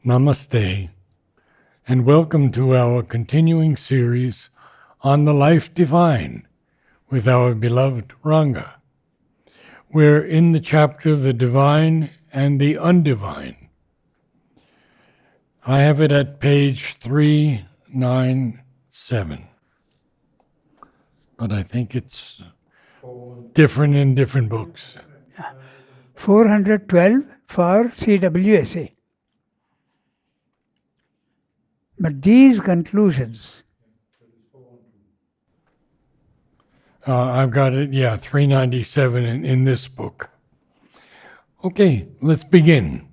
Namaste, and welcome to our continuing series on the life divine with our beloved Ranga. We're in the chapter The Divine and the Undivine. I have it at page 397, but I think it's different in different books. 412 for CWSA. But these conclusions, I've got it, 397 in this book. Okay, let's begin.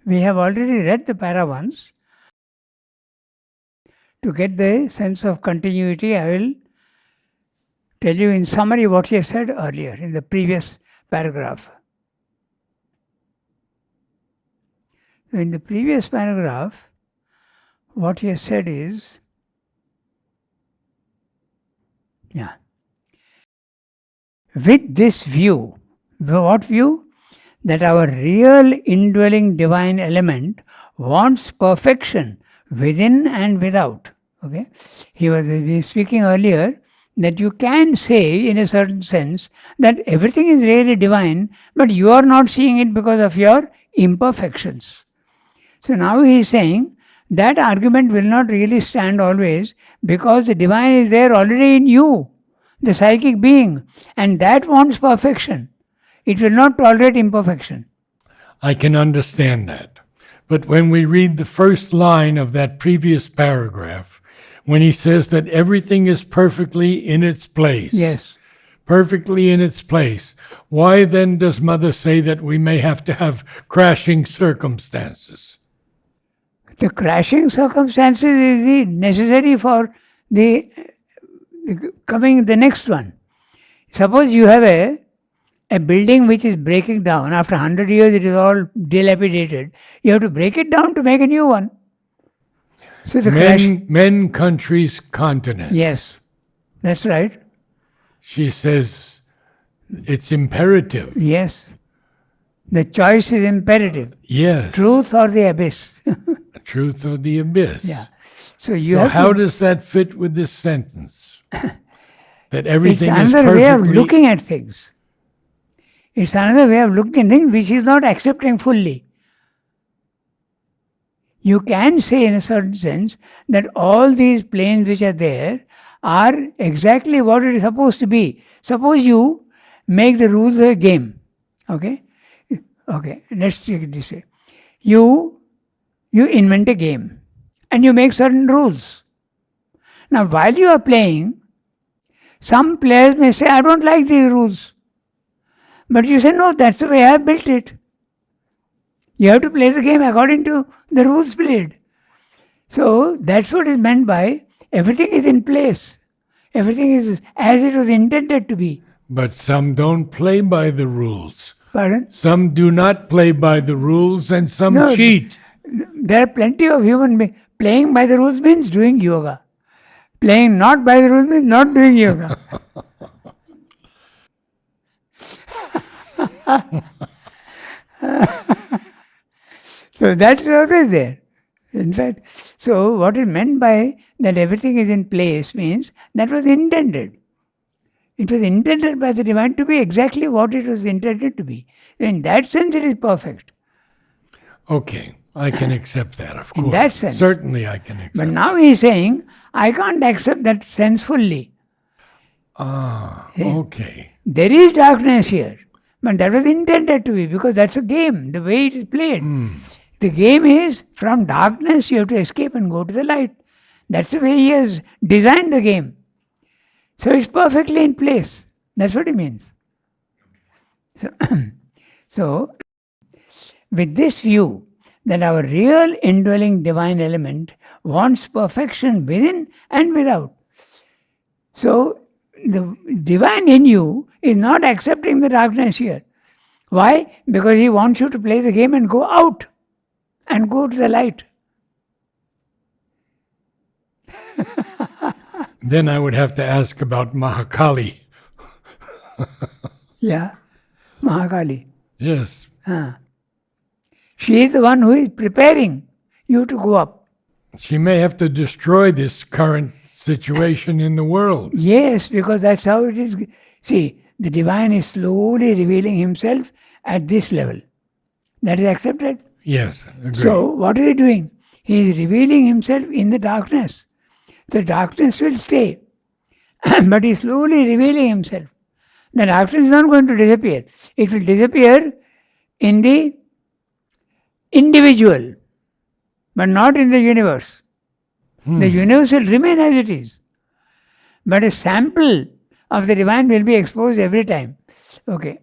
we have already read the para once. To get the sense of continuity, I will tell you in summary what he said earlier in the previous paragraph. In the previous paragraph, what he has said is, with this view, what view? That our real indwelling divine element wants perfection within and without. Okay, he was speaking earlier that you can say in a certain sense that everything is really divine, but you are not seeing it because of your imperfections. So now he is saying that argument will not really stand always because the divine is there already in you, the psychic being, and that wants perfection. It will not tolerate imperfection. I can understand that. But when we read the first line of that previous paragraph, when he says that everything is perfectly in its place, Yes. perfectly in its place, why then does Mother say that we may have to have crashing circumstances? The crashing circumstances is necessary for the next one. Suppose you have a building which is breaking down. After 100 years it is all dilapidated. You have to break it down to make a new one. So the Men, countries, continents. Yes, that's right. She says it's imperative. Yes. The choice is imperative. Yes. Truth or the abyss. Truth or the abyss. So how does that fit with this sentence? That everything it's is another perfectly... way of looking at things. It's another way of looking at things which is not accepting fully. You can say in a certain sense that all these planes which are there are exactly what it is supposed to be. Suppose you make the rules of a game. Okay, let's take it this way. You invent a game and you make certain rules. Now while you are playing, some players may say, I don't like these rules. But you say, no, that's the way I have built it. You have to play the game according to the rules played. So that's what is meant by everything is in place. Everything is as it was intended to be. But some don't play by the rules. Pardon? Some do not play by the rules and some cheat. There are plenty of human beings. Playing by the rules means doing yoga. Playing not by the rules means not doing yoga. So that's always there. In fact, so what is meant by that everything is in place means that was intended. It was intended by the divine to be exactly what it was intended to be. In that sense, it is perfect. Okay, I can accept that, of course. In that sense. Certainly I can accept. But now he is saying, I can't accept that sense fully. Okay. There is darkness here, but that was intended to be because that's a game, the way it is played. The game is from darkness you have to escape and go to the light. That's the way he has designed the game. So it's perfectly in place. That's what he means. So with this view that our real indwelling divine element wants perfection within and without. So the divine in you is not accepting the darkness here. Why? Because he wants you to play the game and go out and go to the light. Then I would have to ask about Mahakali. Yeah, Mahakali. Yes. She is the one who is preparing you to go up. She may have to destroy this current situation in the world. Yes, because that's how it is. See, the divine is slowly revealing himself at this level. That is accepted. Yes, agree. So, what is he doing? He is revealing himself in the darkness. The darkness will stay, but he is slowly revealing himself. The darkness is not going to disappear. It will disappear in the individual, but not in the universe. The universe will remain as it is. But a sample of the divine will be exposed every time. Okay.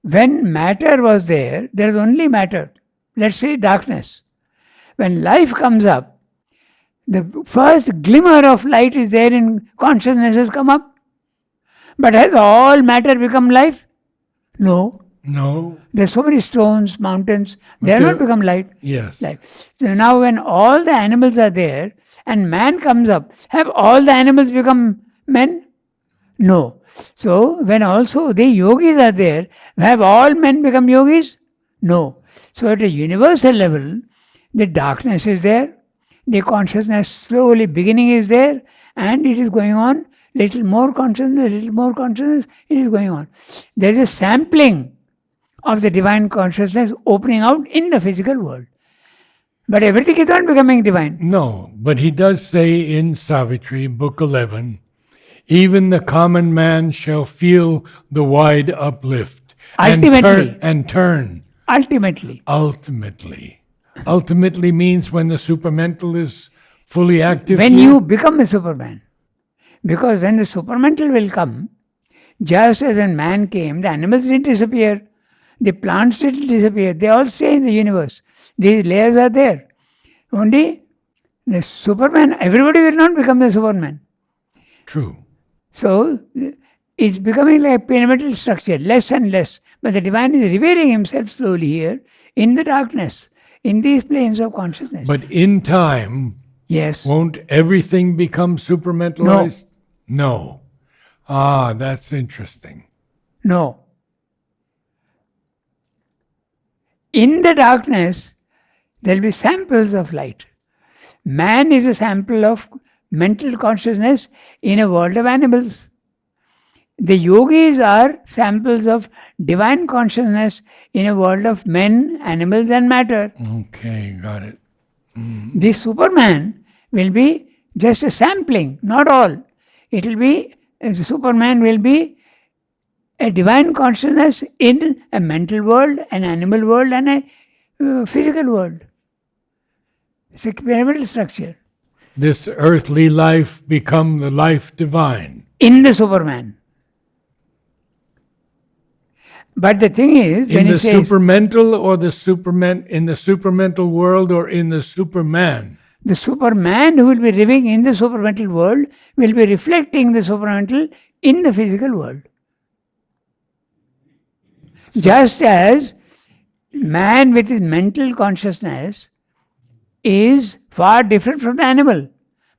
When matter was there, there is only matter. Let's say darkness. When life comes up, the first glimmer of light is there in consciousness has come up. But has all matter become life? No. No. There's so many stones, mountains, they have not become light. Yes. Life. So now when all the animals are there and man comes up, have all the animals become men? No. So when also the yogis are there, have all men become yogis? No. So at a universal level, the darkness is there, the consciousness slowly beginning is there, and it is going on, little more consciousness, it is going on. There is a sampling of the divine consciousness opening out in the physical world. But everything is not becoming divine. No, but he does say in Savitri, Book 11, even the common man shall feel the wide uplift Ultimately. and turn. Ultimately. Ultimately means when the supermental is fully active. When you become a Superman. Because when the supermental will come, just as when man came, the animals didn't disappear, the plants didn't disappear, they all stay in the universe. These layers are there. Only the Superman, everybody will not become the Superman. True. So it's becoming like a pyramidal structure, less and less. But the divine is revealing himself slowly here in the darkness, in these planes of consciousness. But in time, yes. Won't everything become supermentalized? No. Ah, that's interesting. No. In the darkness, there will be samples of light. Man is a sample of mental consciousness in a world of animals. The yogis are samples of divine consciousness in a world of men, animals, and matter. Okay, got it. The Superman will be just a sampling, not all. It will be, the Superman will be a divine consciousness in a mental world, an animal world, and a physical world. It's a pyramidal structure. This earthly life become the life divine. In the Superman. But the thing is, when in the he says, supermental or the supermen in the supermental world or in the Superman. The Superman who will be living in the supermental world will be reflecting the supermental in the physical world. Just as man with his mental consciousness is far different from the animal,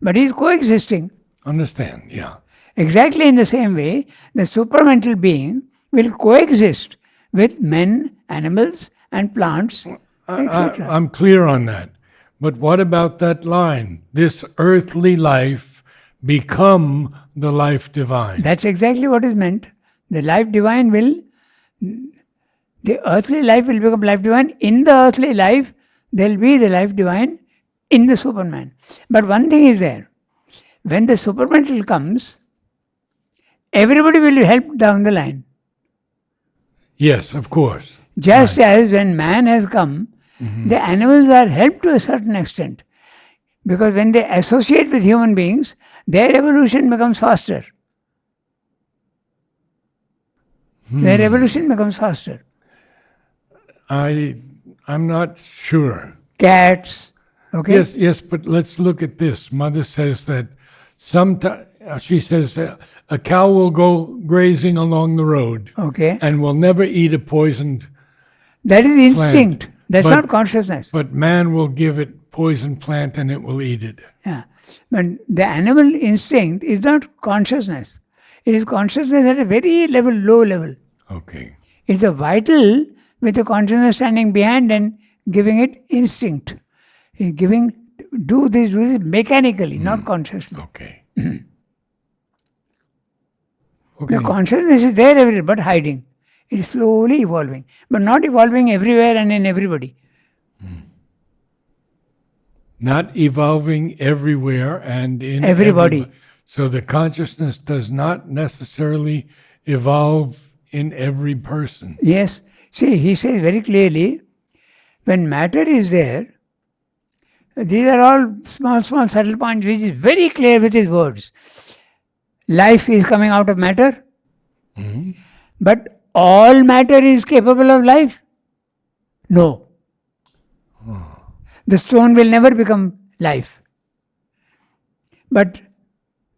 but he is coexisting. Understand, yeah. Exactly in the same way, the supermental being will coexist with men, animals, and plants, etc. I'm clear on that. But what about that line? This earthly life become the life divine. That's exactly what is meant. The life divine will, the earthly life will become life divine. In the earthly life, there will be the life divine in the Superman. But one thing is there. When the supermental comes, everybody will be helped down the line. Yes, of course. Just as when man has come, the animals are helped to a certain extent. Because when they associate with human beings, their evolution becomes faster. Their evolution becomes faster. I'm not sure. Cats, okay? Yes, but let's look at this. Mother says that she says a cow will go grazing along the road Okay. and will never eat a poisoned That is instinct. plant. That's But- not consciousness. But man will give it poisoned plant and it will eat it. Yeah. But the animal instinct is not consciousness. It is consciousness at a very low level. Okay. It's a vital with the consciousness standing behind and giving it instinct. Do this mechanically, not consciously. Okay. The Okay. consciousness is there everywhere, but hiding. It is slowly evolving, but not evolving everywhere and in everybody. Not evolving everywhere and in Everybody. So the consciousness does not necessarily evolve in every person. Yes. See, he says very clearly, when matter is there, these are all small, small subtle points which is very clear with his words. Life is coming out of matter, but all matter is capable of life? No. The stone will never become life. But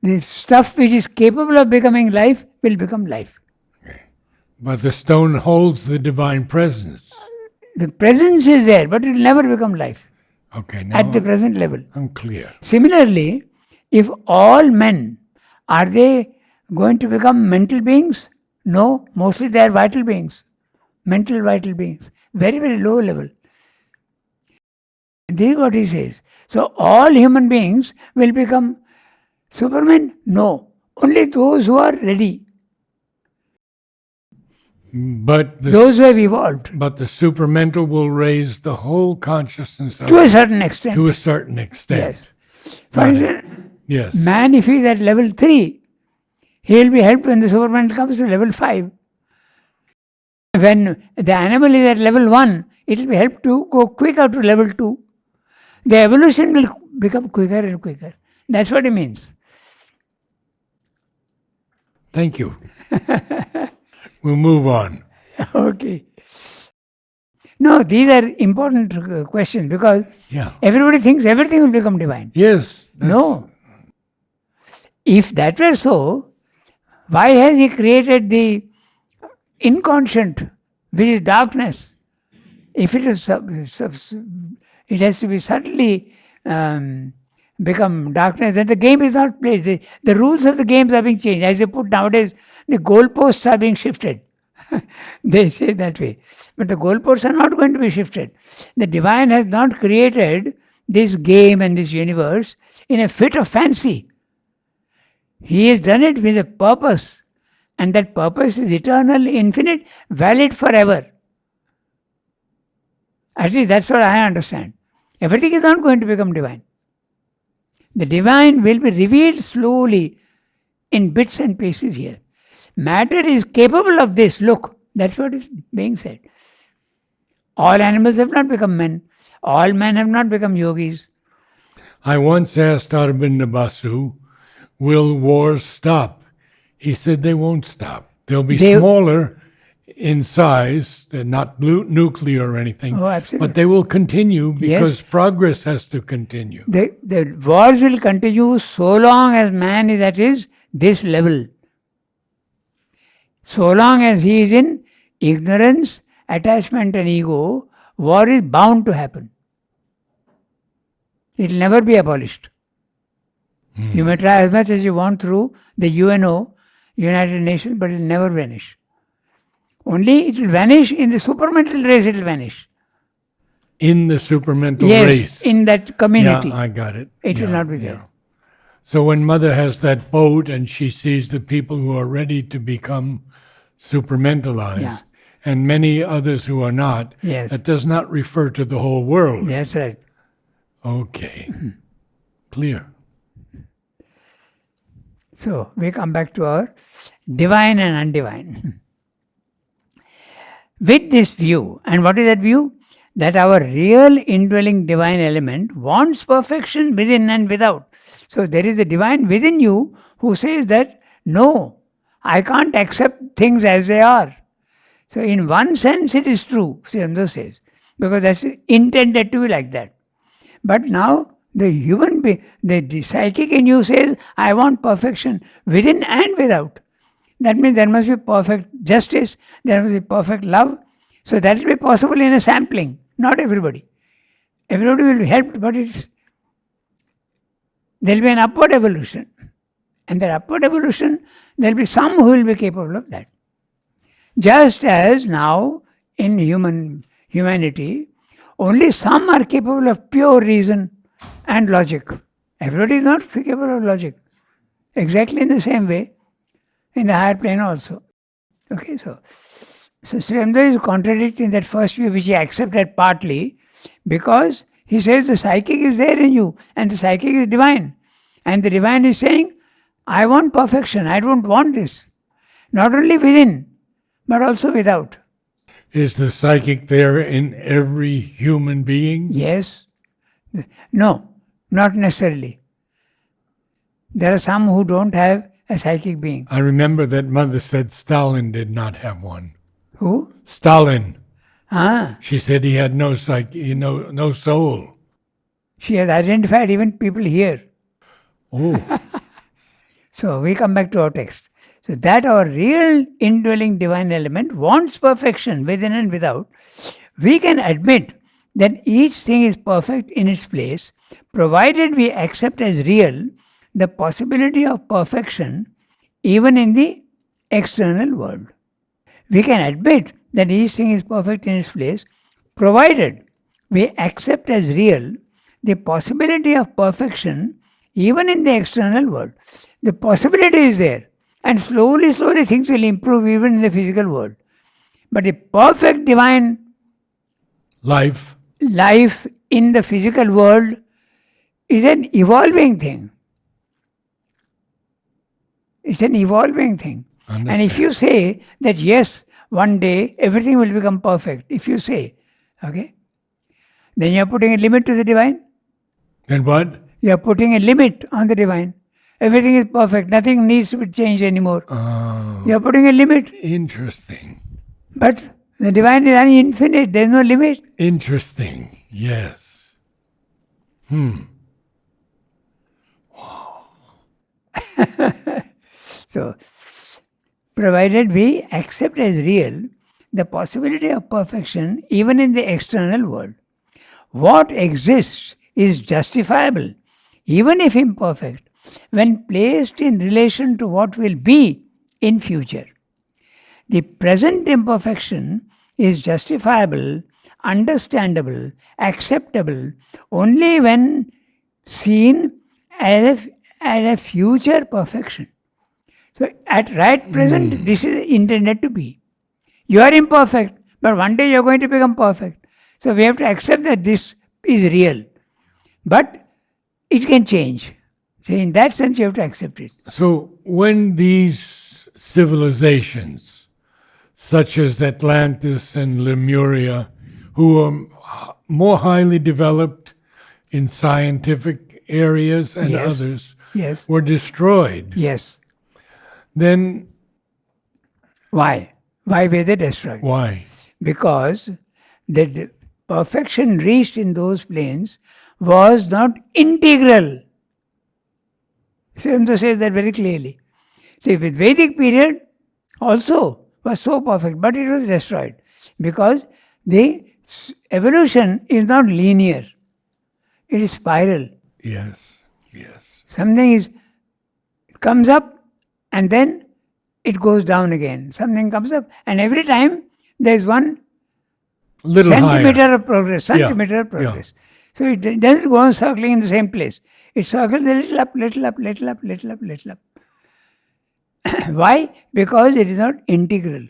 the stuff which is capable of becoming life will become life. Okay. But the stone holds the divine presence. The presence is there, but it will never become life Okay, now at the present level. I'm clear. Similarly, if all men, are they going to become mental beings? No, mostly they are vital beings, mental vital beings, very, very low level. This is what he says. So all human beings will become Supermen? No, only those who are ready, But those who have evolved but the supermental will raise the whole consciousness to a certain extent. to a certain extent. Yes. For instance, Yes. man, if he is at level 3, he will be helped when the supermental comes to level 5. When the animal is at level 1, it will be helped to go quicker to level 2. The evolution will become quicker and quicker. That's what it means. Thank you. We'll move on. Okay. No, these are important questions because Yeah. everybody thinks everything will become divine. Yes. No. If that were so, why has he created the inconscient, which is darkness? If it is, it has to be subtly become darkness, then the game is not played. The rules of the games are being changed. As they put nowadays, the goalposts are being shifted. They say that way. But the goalposts are not going to be shifted. The divine has not created this game and this universe in a fit of fancy. He has done it with a purpose. And that purpose is eternal, infinite, valid forever. At least that's what I understand. Everything is not going to become divine. The divine will be revealed slowly in bits and pieces here. Matter is capable of this. Look, that's what is being said. All animals have not become men. All men have not become yogis. I once asked Aurobindo Basu, will wars stop? He said they won't stop. They'll be smaller in size, they're not nuclear or anything, Oh, absolutely. but they will continue because Yes. progress has to continue. The wars will continue so long as man is at this level. So long as he is in ignorance, attachment and ego, war is bound to happen. It will never be abolished. You may try as much as you want through the UNO, United Nations, but it will never vanish. Only it will vanish in the supermental race, it will vanish. In the supermental Yes, race. in that community. Yeah, I got it. It will Yeah, not be yeah. there. So when Mother has that boat and she sees the people who are ready to become supermentalized Yeah. and many others who are not, Yes. that does not refer to the whole world. That's right. Okay. Clear. So we come back to our divine and undivine. With this view, and what is that view? That our real indwelling divine element wants perfection within and without. So there is a divine within you who says that, no, I can't accept things as they are. So in one sense it is true, Sri Aurobindo says, because that's intended to be like that. But now the human being, the psychic in you says, I want perfection within and without. That means there must be perfect justice, there must be perfect love. So that will be possible in a sampling, not everybody. Everybody will be helped, but there will be an upward evolution. And that upward evolution, there will be some who will be capable of that. Just as now, in humanity, only some are capable of pure reason and logic. Everybody is not capable of logic. Exactly in the same way, in the higher plane also. Okay, so Sri Aurobindo is contradicting that first view which he accepted partly, because he says the psychic is there in you and the psychic is divine. And the divine is saying, I want perfection, I don't want this. Not only within, but also without. Is the psychic there in every human being? Yes. No, not necessarily. There are some who don't have a psychic being. I remember that Mother said Stalin did not have one. Who? Stalin. Ah, She said he had no psyche, no soul. she has identified even people here. Oh, So we come back to our text. So that our real indwelling divine element wants perfection within and without, we can admit that each thing is perfect in its place, provided we accept as real the possibility of perfection even in the external world. We can admit that each thing is perfect in its place, provided we accept as real the possibility of perfection even in the external world. The possibility is there, and slowly, slowly things will improve even in the physical world. But the perfect divine life. life in the physical world is an evolving thing. It's an evolving thing. And if you say that yes, one day everything will become perfect, if you say, okay, then you are putting a limit to the divine. Then what? You are putting a limit on the divine. Everything is perfect. Nothing needs to be changed anymore. Oh, You are putting a limit. interesting. But the divine is infinite. There is no limit. Interesting. Yes. So, provided we accept as real the possibility of perfection even in the external world, what exists is justifiable, even if imperfect, when placed in relation to what will be in future. The present imperfection is justifiable, understandable, acceptable only when seen as a future perfection. So at right present, this is intended to be. You are imperfect, but one day you are going to become perfect. So we have to accept that this is real. But it can change. So in that sense, you have to accept it. So when these civilizations, such as Atlantis and Lemuria, who are more highly developed in scientific areas and Yes. others, Yes. were destroyed, Yes. then Why? Why were they destroyed? why? Because the perfection reached in those planes was not integral. Sri Aurobindo says that very clearly. See, with Vedic period also was so perfect, but it was destroyed because the evolution is not linear. It is spiral. Yes, yes. Something is comes up and then it goes down again. Something comes up and every time there is one Little centimeter higher. of progress, centimeter of yeah. progress. So it doesn't go on circling in the same place. It circles a little up, little up, little up, little up, little up. Why? Because it is not integral.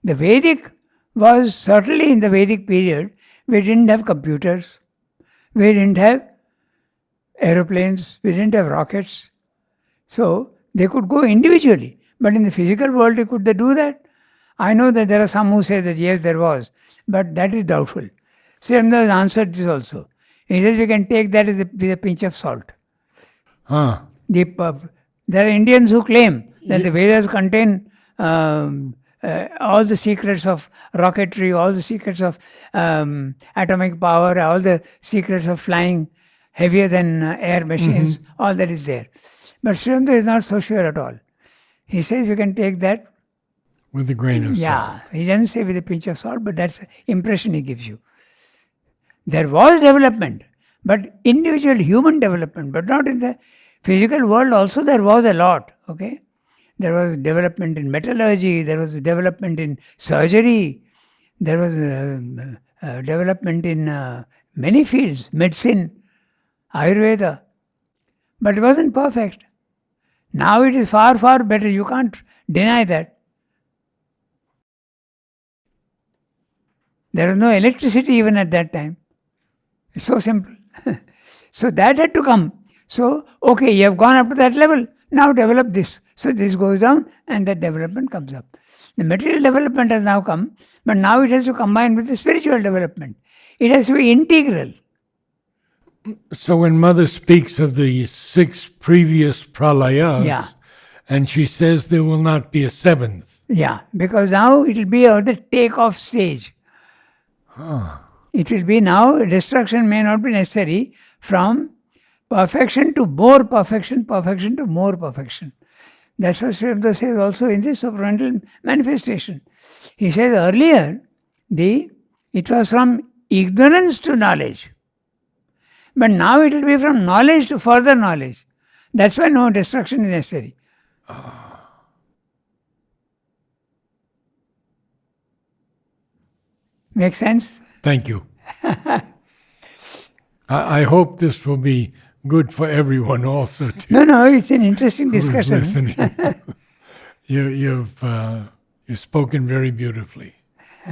The Vedic was certainly in the Vedic period, we didn't have computers, we didn't have aeroplanes, we didn't have rockets. So they could go individually. But in the physical world, could they do that? I know that there are some who say that yes, there was, but that is doubtful. Sri Aurobindo has answered this also. He says we can take that with a pinch of salt. Huh. There are Indians who claim that the Vedas contain all the secrets of rocketry, all the secrets of atomic power, all the secrets of flying heavier than air machines, all that is there. But Sri Aurobindo is not so sure at all. He says we can take that. With a grain of salt. Yeah, he doesn't say with a pinch of salt, but that's the impression he gives you. There was development, but individual human development, but not in the physical world also there was a lot, okay? There was development in metallurgy, there was development in surgery, There was development in many fields, medicine, Ayurveda, but it wasn't perfect. Now it is far, far better. You can't deny that. There was no electricity even at that time. It's so simple. So that had to come. So, okay, you have gone up to that level. Now develop this. So this goes down and that development comes up. The material development has now come, but now it has to combine with the spiritual development. It has to be integral. So when Mother speaks of the 6 previous pralayas, Yeah. and she says there will not be a 7th. Yeah, because now it will be at the take-off stage. It will be now, destruction may not be necessary from perfection to more perfection, perfection to more perfection. That's what Sri Aurobindo says also in this supramental manifestation. He says earlier, it was from ignorance to knowledge. But now it will be from knowledge to further knowledge. That's why no destruction is necessary. Make sense? Thank you. I hope this will be good for everyone also No, it's an interesting who's discussion. listening. You've spoken very beautifully.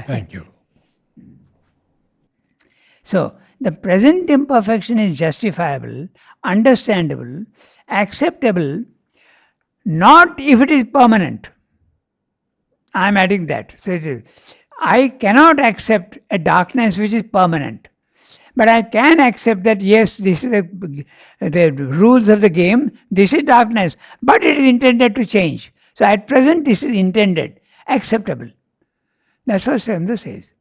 Thank you. So, the present imperfection is justifiable, understandable, acceptable, not if it is permanent. I am adding that. So I cannot accept a darkness which is permanent. But I can accept that, yes, this is the rules of the game, this is darkness, but it is intended to change. So at present, this is intended, acceptable. That's what Sri Aurobindo says.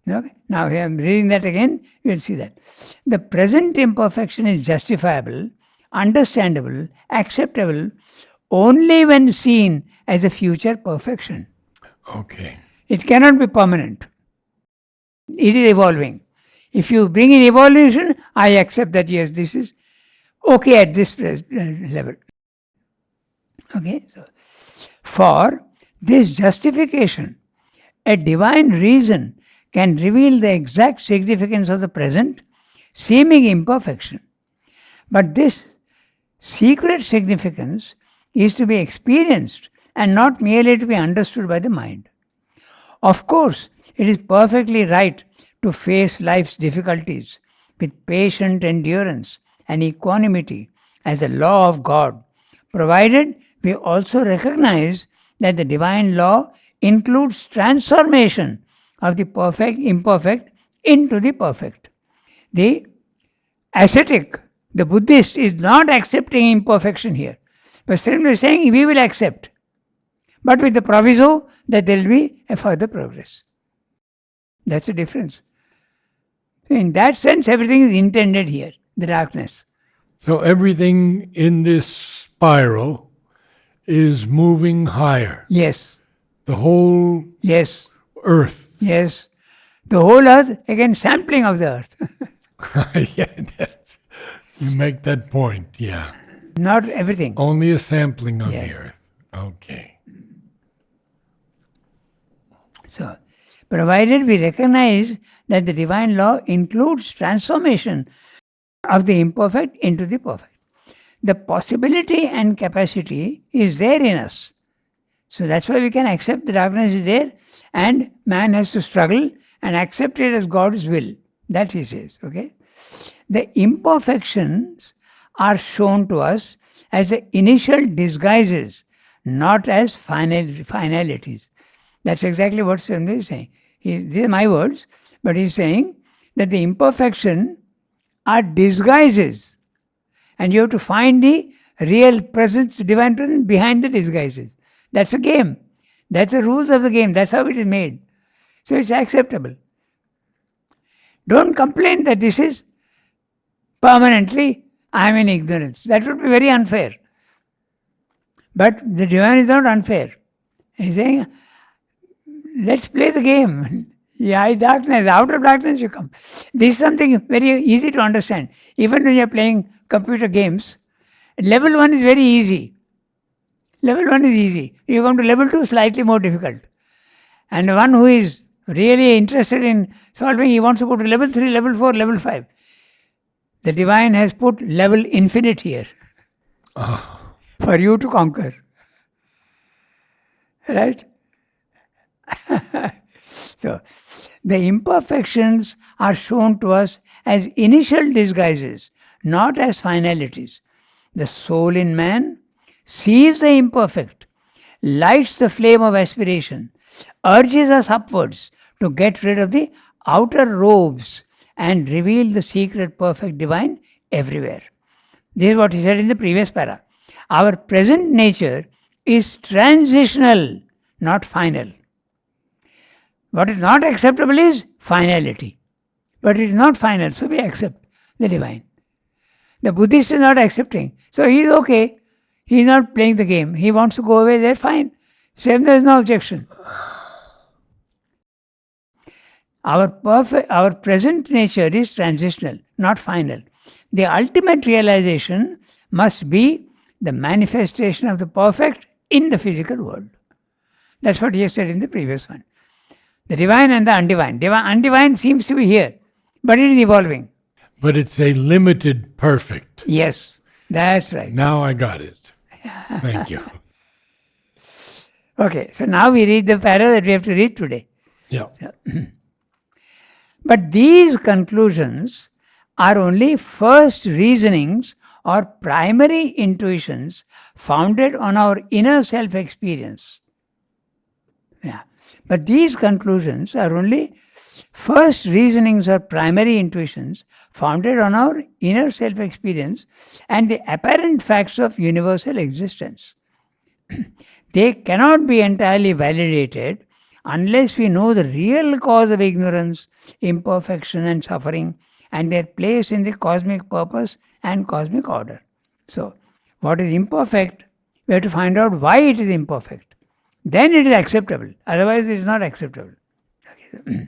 Okay? Now, I am reading that again, you will see that. The present imperfection is justifiable, understandable, acceptable, only when seen as a future perfection. Okay. It cannot be permanent. It is evolving. If you bring in evolution, I accept that, yes, this is okay at this level. Okay, so for this justification, a divine reason can reveal the exact significance of the present, seeming imperfection. But this secret significance is to be experienced and not merely to be understood by the mind. Of course, it is perfectly right to face life's difficulties with patient endurance and equanimity as a law of God, provided we also recognize that the divine law includes transformation of the perfect imperfect into the perfect. The ascetic, the Buddhist, is not accepting imperfection here, but simply saying we will accept, but with the proviso that there will be a further progress. That's the difference. In that sense, everything is intended here, the darkness. So everything in this spiral is moving higher. Yes, The whole yes, earth. yes. The whole earth, again, sampling of the earth. Yeah, you make that point, yeah. Not everything. Only a sampling of Yes. the earth. Okay. So, provided we recognize that the divine law includes transformation of the imperfect into the perfect. The possibility and capacity is there in us. So that's why we can accept the darkness is there, and man has to struggle and accept it as God's will. That he says, okay? The imperfections are shown to us as the initial disguises, not as finalities. That's exactly what Sri Aurobindo is saying. These are my words, but he's saying that the imperfection are disguises, and you have to find the real presence, divine presence behind the disguises. That's a game. That's the rules of the game. That's how it is made. So it's acceptable. Don't complain that this is permanently, I am in ignorance. That would be very unfair. But the divine is not unfair. He's saying, let's play the game. Yeah, darkness, out of darkness you come. This is something very easy to understand. Even when you're playing computer games, level 1 is very easy. Level 1 is easy. You come to level 2, slightly more difficult. And one who is really interested in solving, he wants to go to level 3, level 4, level 5. The divine has put level infinite here for you to conquer. Right? So, the imperfections are shown to us as initial disguises, not as finalities. The soul in man sees the imperfect, lights the flame of aspiration, urges us upwards to get rid of the outer robes and reveal the secret perfect divine everywhere. This is what he said in the previous para. Our present nature is transitional, not final. What is not acceptable is finality. But it is not final, so we accept the divine. The Buddhist is not accepting. So he is okay. He is not playing the game. He wants to go away there, fine. Same, there is no objection. Our present nature is transitional, not final. The ultimate realization must be the manifestation of the perfect in the physical world. That's what he said in the previous one. The divine and the undivine. Undivine seems to be here, but it is evolving. But it's a limited perfect. Yes, that's right. Now I got it. Thank you. Okay, so now we read the para that we have to read today. Yeah. But these conclusions are only first reasonings or primary intuitions founded on our inner self experience. Yeah. But these conclusions are only first reasonings or primary intuitions founded on our inner self experience and the apparent facts of universal existence. They cannot be entirely validated unless we know the real cause of ignorance, imperfection, and suffering and their place in the cosmic purpose and cosmic order. So, what is imperfect, we have to find out why it is imperfect. Then it is acceptable. Otherwise, it is not acceptable. Okay.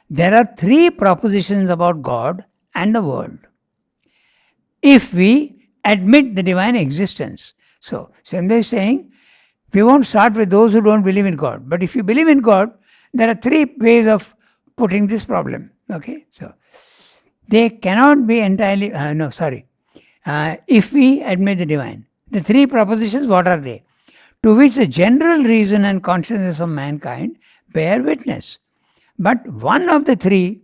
There are three propositions about God and the world. If we admit the divine existence. So, Sandhya is saying, we won't start with those who don't believe in God. But if you believe in God, there are three ways of putting this problem. Okay, so they cannot be entirely, if we admit the divine. The three propositions, what are they? To which the general reason and consciousness of mankind bear witness. But one of the three,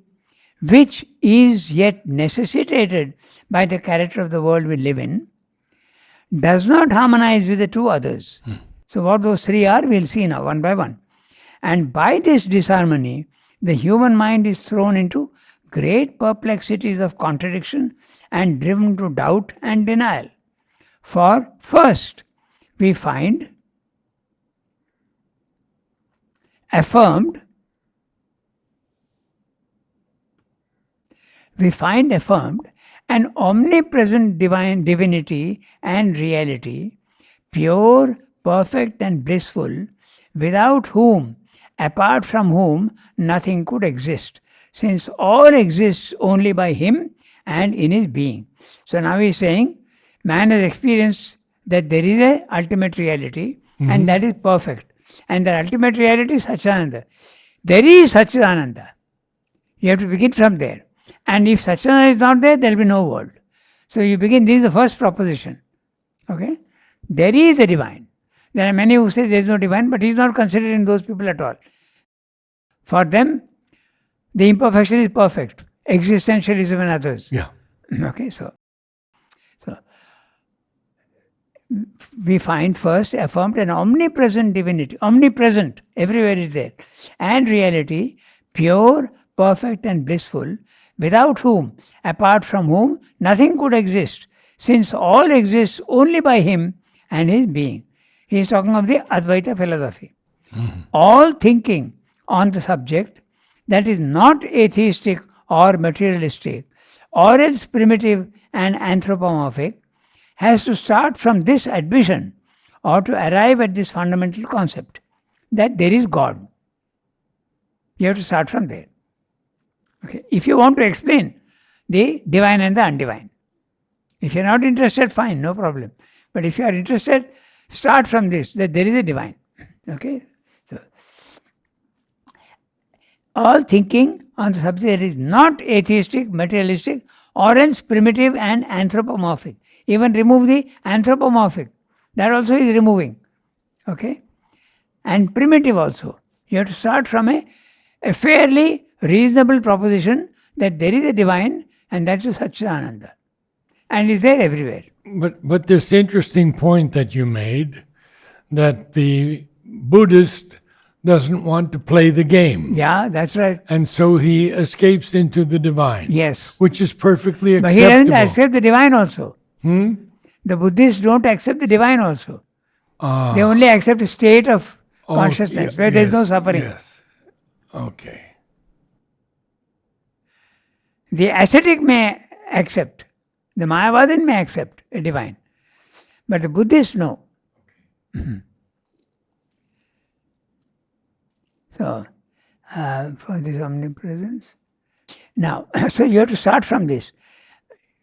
which is yet necessitated by the character of the world we live in, does not harmonize with the two others. So what those three are, we'll see now one by one. And by this disharmony, the human mind is thrown into great perplexities of contradiction and driven to doubt and denial. For first, we find affirmed an omnipresent divine divinity and reality, pure, perfect and blissful, without whom, apart from whom, nothing could exist, since all exists only by him and in his being. So now he is saying, man has experienced that there is a ultimate reality and that is perfect. And the ultimate reality is Satchidananda. There is Satchidananda. You have to begin from there. And if Satchidananda is not there, there will be no world. So you begin, this is the first proposition. Okay? There is a divine. There are many who say there is no divine, but he is not considered in those people at all. For them, the imperfection is perfect. Existentialism and others. Yeah. Okay, so we find first affirmed an omnipresent divinity, omnipresent, everywhere is there, and reality, pure, perfect and blissful, without whom, apart from whom, nothing could exist, since all exists only by him and his being. He is talking of the Advaita philosophy. All thinking on the subject that is not atheistic or materialistic, or else primitive and anthropomorphic, has to start from this admission or to arrive at this fundamental concept that there is God. You have to start from there. Okay. If you want to explain the divine and the undivine. If you are not interested, fine, no problem. But if you are interested, start from this, that there is a divine. Okay. So, all thinking on the subject that is not atheistic, materialistic, or else primitive and anthropomorphic. Even remove the anthropomorphic. That also is removing. Okay? And primitive also. You have to start from a fairly reasonable proposition that there is a divine and that's a Satchidananda. And it's there everywhere. But this interesting point that you made, that the Buddhist doesn't want to play the game. Yeah, that's right. And so he escapes into the divine. Yes. Which is perfectly But acceptable. he doesn't accept the divine also. The Buddhists don't accept the divine also. They only accept a state of consciousness where there is no suffering. Yes. Okay. The ascetic may accept. The Mayavadin may accept a divine. But the Buddhists, no. So, for this omnipresence. Now, so you have to start from this.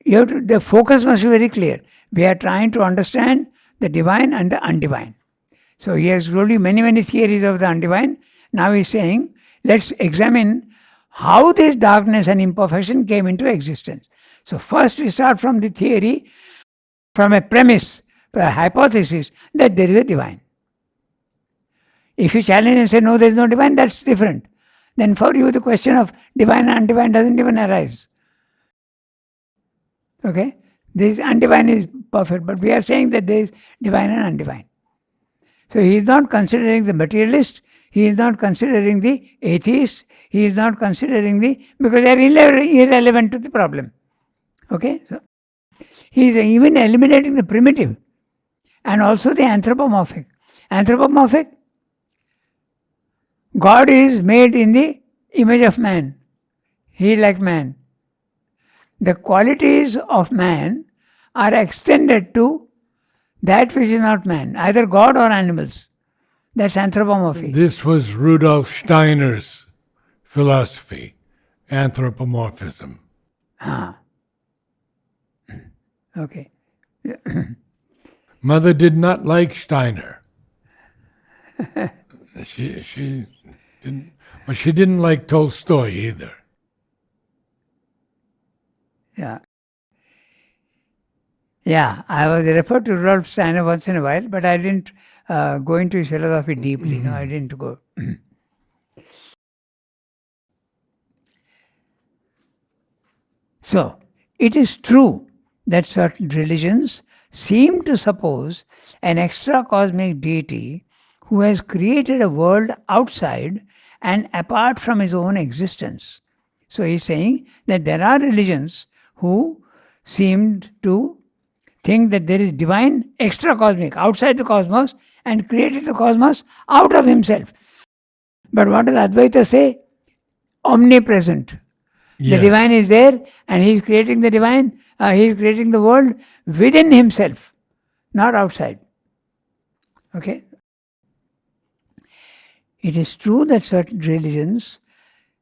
The focus must be very clear. We are trying to understand the divine and the undivine. So he has told you many, many theories of the undivine. Now he's saying, let's examine how this darkness and imperfection came into existence. So first we start from the theory, from a premise, a hypothesis that there is a divine. If you challenge and say, no, there is no divine, that's different. Then for you the question of divine and undivine doesn't even arise. Okay? This undivine is perfect, but we are saying that there is divine and undivine. So he is not considering the materialist, he is not considering the atheist, he is not considering because they are irrelevant to the problem. Okay? So he is even eliminating the primitive and also the anthropomorphic. Anthropomorphic, God is made in the image of man. He is like man. The qualities of man are extended to that which is not man, either God or animals. That's anthropomorphy. This was Rudolf Steiner's philosophy, anthropomorphism. Okay. Mother did not like Steiner. She didn't, but she didn't like Tolstoy either. Yeah. Yeah, I was referred to Rudolf Steiner once in a while, but I didn't go into his philosophy deeply. No, I didn't go. So, it is true that certain religions seem to suppose an extra cosmic deity who has created a world outside and apart from his own existence. So he's saying that there are religions who seemed to think that there is divine extra cosmic outside the cosmos and created the cosmos out of himself. But what does Advaita say? Omnipresent. Yes. The divine is there and he is creating the divine, he is creating the world within himself, not outside. Okay? It is true that certain religions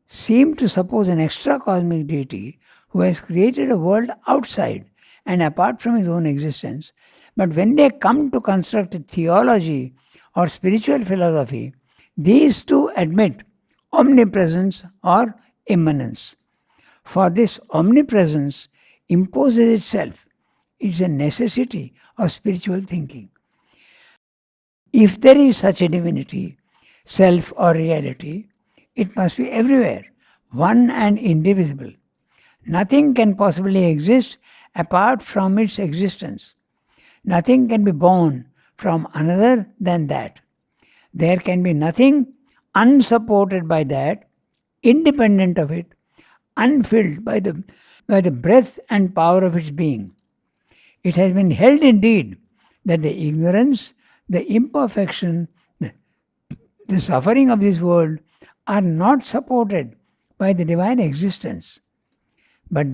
seem to suppose an extra cosmic deity who has created a world outside and apart from his own existence. But when they come to construct a theology or spiritual philosophy, these two admit omnipresence or immanence. For this omnipresence imposes itself. It's a necessity of spiritual thinking. If there is such a divinity, self or reality, it must be everywhere, one and indivisible. Nothing can possibly exist apart from its existence. Nothing can be born from another than that. There can be nothing unsupported by that, independent of it, unfilled by the breath and power of its being. It has been held indeed that the ignorance, the imperfection, the suffering of this world are not supported by the divine existence. But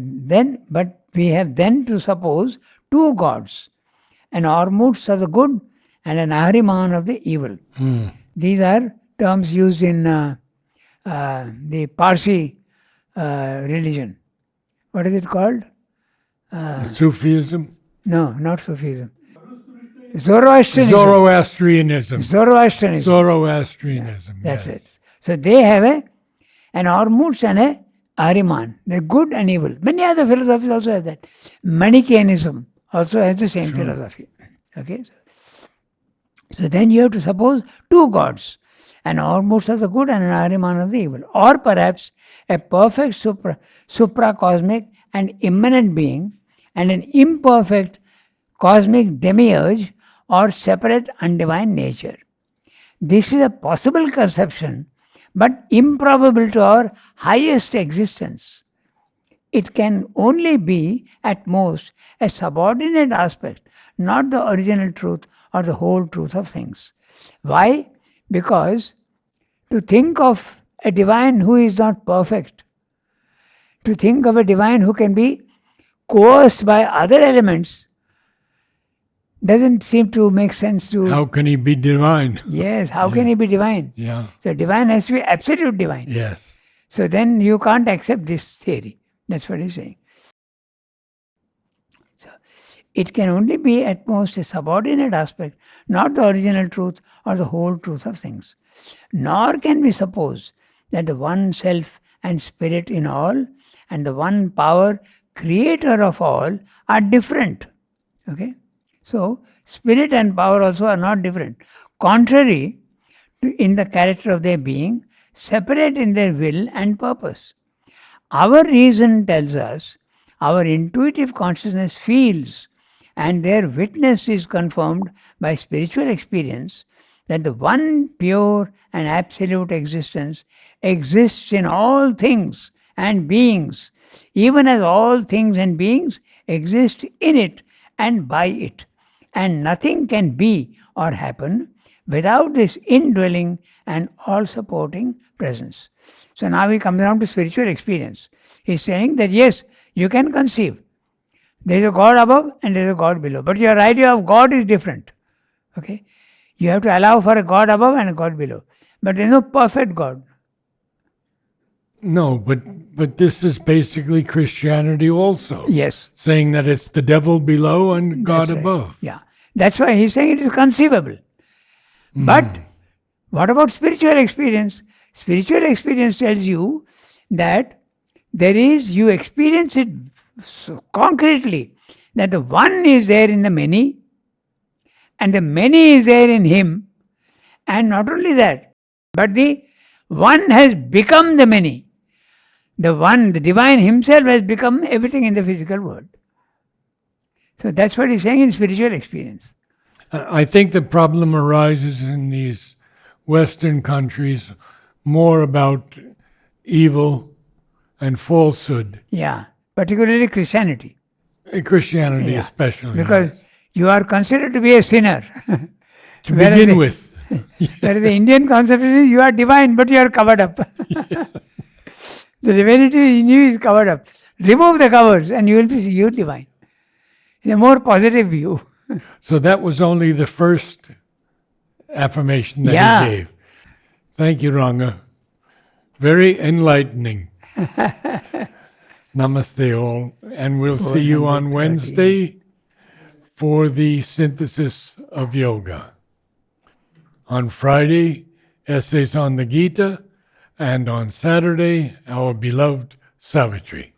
we have then to suppose two gods, an Ormuzd of the good and an Ahriman of the evil. These are terms used in the Parsi religion. What is it called? Sufism? No, not Sufism. Zoroastrianism. Zoroastrianism. Zoroastrianism. Zoroastrianism. That's yes. it. So they have an Ormuzd and a Ahriman. They're good and evil. Many other philosophies also have that. Manichaeism also has the same philosophy. Okay, so then you have to suppose two gods, an Ormuzd of the good and an Ahriman of the evil, or perhaps a perfect supracosmic and immanent being and an imperfect cosmic demiurge or separate undivine nature. This is a possible conception, but improbable to our highest existence. It can only be, at most, a subordinate aspect, not the original truth or the whole truth of things. Why? Because to think of a divine who is not perfect, to think of a divine who can be coerced by other elements, doesn't seem to make sense to... How can he be divine? Yes, how can he be divine? Yeah. So divine has to be absolute divine. Yes. So then you can't accept this theory. That's what he's saying. So it can only be at most a subordinate aspect, not the original truth or the whole truth of things. Nor can we suppose that the one self and spirit in all and the one power creator of all are different. Okay? So, spirit and power also are not different. Contrary to in the character of their being, separate in their will and purpose. Our reason tells us, our intuitive consciousness feels, and their witness is confirmed by spiritual experience, that the one pure and absolute existence exists in all things and beings, even as all things and beings exist in it and by it. And nothing can be or happen without this indwelling and all-supporting presence. So now we come down to spiritual experience. He's saying that yes, you can conceive. There is a God above and there is a God below. But your idea of God is different. Okay? You have to allow for a God above and a God below. But there is no perfect God. No, but this is basically Christianity also. Yes. Saying that it's the devil below and God That's right. above. Yeah. That's why he's saying it is conceivable. But what about spiritual experience? Spiritual experience tells you that there is, you experience it so concretely, that the one is there in the many, and the many is there in him, and not only that, but the one has become the many. The one, the divine himself has become everything in the physical world. So that's what he's saying in spiritual experience. I think the problem arises in these Western countries more about evil and falsehood. Yeah, particularly Christianity. Christianity Yeah. especially. Because you are considered to be a sinner. To begin with. Whereas the Indian conception is you are divine, but you are covered up. The divinity in you is covered up. Remove the covers and you will be you divine. In a more positive view. So that was only the first affirmation that Yeah. he gave. Thank you, Ranga. Very enlightening. Namaste all. And we'll see you on 430. Wednesday for the synthesis of yoga. On Friday, essays on the Gita. And on Saturday, our beloved Savitri.